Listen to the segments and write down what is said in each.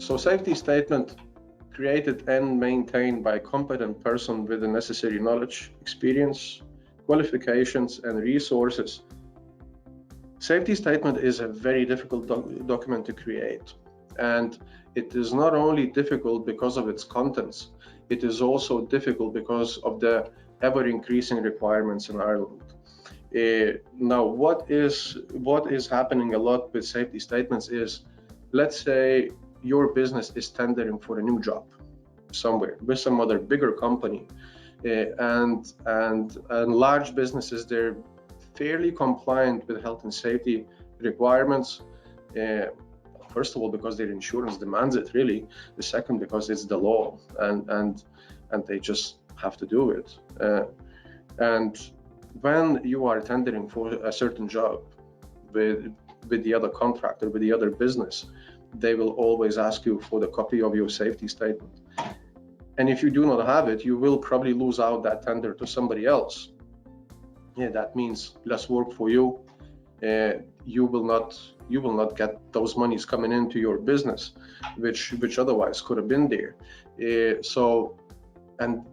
So safety statement created and maintained by a competent person with the necessary knowledge, experience, qualifications, and resources. Safety statement is a very difficult document to create, and it is not only difficult because of its contents, it is also difficult because of the ever-increasing requirements in Ireland. Now, what is happening a lot with safety statements is, let's say your business is tendering for a new job somewhere with some other bigger company, and large businesses, they're fairly compliant with health and safety requirements. First of all, because their insurance demands it, really. The second, because it's the law, and they just have to do it. And when you are tendering for a certain job with the other contractor, with the other business, they will always ask you for the copy of your safety statement. And if you do not have it, you will probably lose out that tender to somebody else. Yeah, that means less work for you. You will not get those monies coming into your business, which otherwise could have been there. And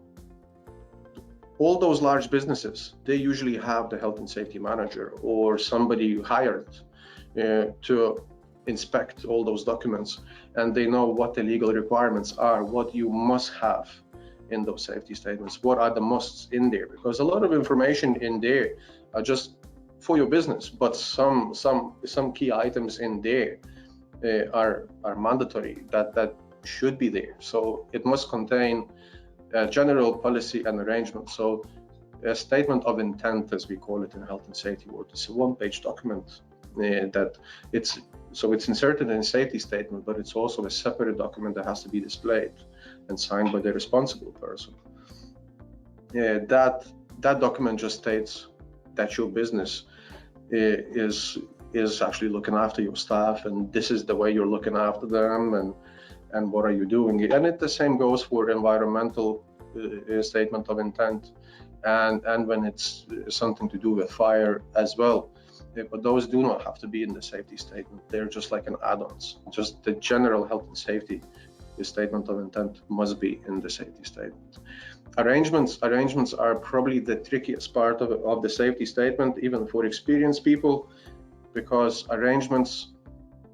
all those large businesses, they usually have the health and safety manager or somebody hired to inspect all those documents, and they know what the legal requirements are, what you must have in those safety statements, what are the musts in there, because a lot of information in there are just for your business, but some key items in there are mandatory, that should be there. So it must contain general policy and arrangement. So a statement of intent, as we call it in health and safety world, it's a one-page document that it's inserted in a safety statement, but it's also a separate document that has to be displayed and signed by the responsible person. That document just states that your business is actually looking after your staff, and this is the way you're looking after them, and what are you doing. And the same goes for environmental statement of intent, and when it's something to do with fire as well. But those do not have to be in the safety statement. They're just like an add-ons. Just the general health and safety statement of intent must be in the safety statement. Arrangements are probably the trickiest part of the safety statement, even for experienced people, because arrangements,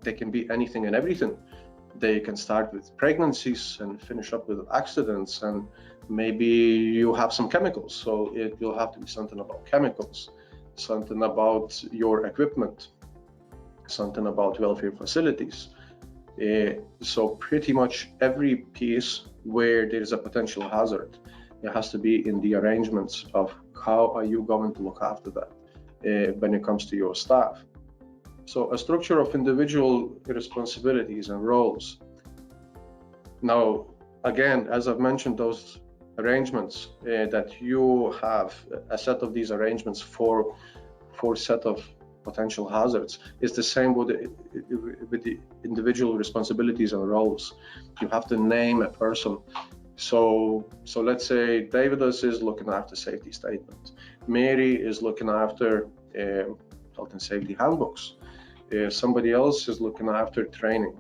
they can be anything and everything. They can start with pregnancies and finish up with accidents, and maybe you have some chemicals, so it will have to be something about chemicals, something about your equipment, something about welfare facilities. So pretty much every piece where there is a potential hazard, it has to be in the arrangements of how are you going to look after that when it comes to your staff. So a structure of individual responsibilities and roles. Now, again, as I've mentioned, those arrangements that you have a set of these arrangements for set of potential hazards is the same with the individual responsibilities and roles. You have to name a person. So let's say David is looking after safety statement. Mary is looking after health and safety handbooks. Somebody else is looking after training.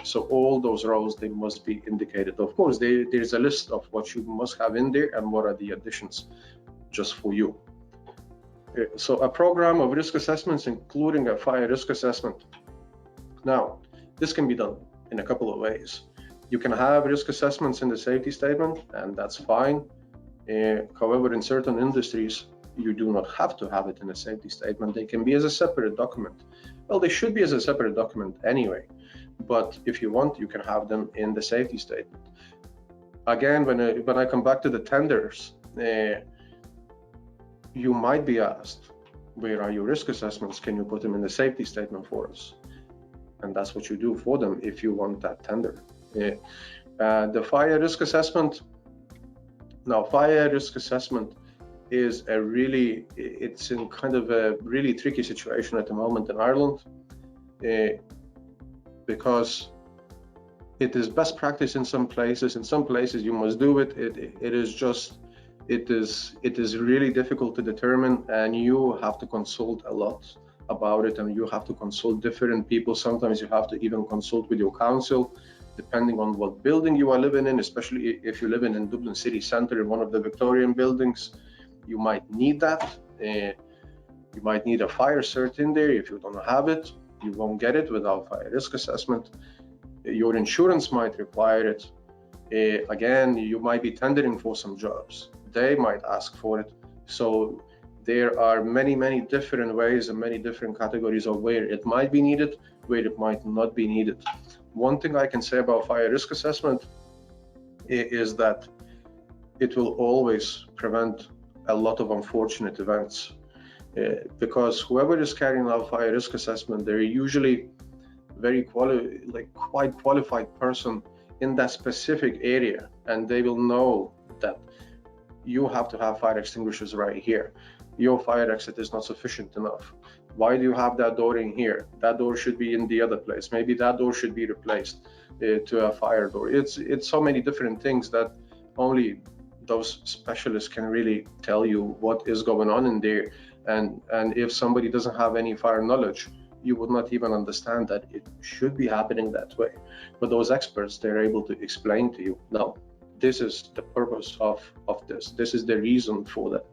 So all those roles, they must be indicated. Of course, there's a list of what you must have in there and what are the additions just for you. So a program of risk assessments, including a fire risk assessment. Now, this can be done in a couple of ways. You can have risk assessments in the safety statement, and that's fine. However, in certain industries, you do not have to have it in a safety statement. They can be as a separate document. Well, they should be as a separate document anyway, but if you want, you can have them in the safety statement. Again, when I come back to the tenders, you might be asked, where are your risk assessments? Can you put them in the safety statement for us? And that's what you do for them if you want that tender. The fire risk assessment. Now, fire risk assessment is it's in kind of a really tricky situation at the moment in Ireland, because it is best practice in some places. In some places you must do it. It is really difficult to determine, and you have to consult a lot about it, and you have to consult different people. Sometimes you have to even consult with your council depending on what building you are living in, especially if you're living in Dublin city center in one of the Victorian buildings, you might need that. You might need a fire cert in there. If you don't have it, you won't get it without fire risk assessment. Your insurance might require it. Again, you might be tendering for some jobs. They might ask for it. So there are many different ways and many different categories of where it might be needed, where it might not be needed. One thing I can say about fire risk assessment is that it will always prevent a lot of unfortunate events. Because whoever is carrying out fire risk assessment, they're usually quite qualified person in that specific area, and they will know that you have to have fire extinguishers right here. Your fire exit is not sufficient enough. Why do you have that door in here? That door should be in the other place. Maybe that door should be replaced to a fire door. It's so many different things that only those specialists can really tell you what is going on in there. And if somebody doesn't have any fire knowledge, you would not even understand that it should be happening that way. But those experts, they're able to explain to you, no, this is the purpose of this. This is the reason for that.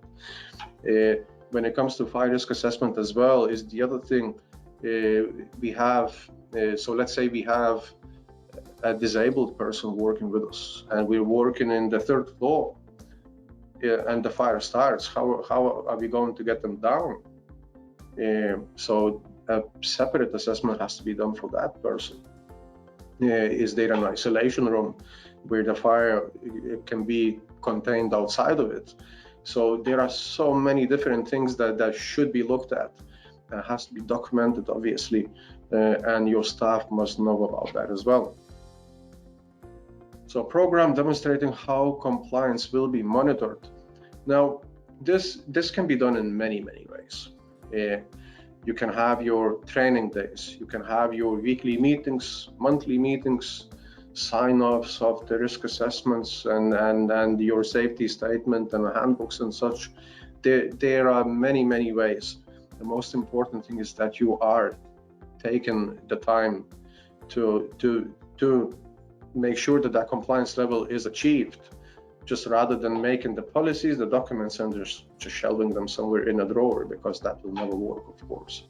When it comes to fire risk assessment as well, is the other thing we have. So let's say we have a disabled person working with us, and we're working in the 3rd floor, and the fire starts. How are we going to get them down? So a separate assessment has to be done for that person. Is there an isolation room where the fire can be contained outside of it? So there are so many different things that should be looked at. It has to be documented, obviously, and your staff must know about that as well. So a program demonstrating how compliance will be monitored. Now, this can be done in many ways. You can have your training days, you can have your weekly meetings, monthly meetings, sign-offs of the risk assessments and your safety statement and handbooks and such. There are many ways. The most important thing is that you are taking the time to make sure that compliance level is achieved, just rather than making the policies, the documents, and just shelving them somewhere in a drawer, because that will never work, of course.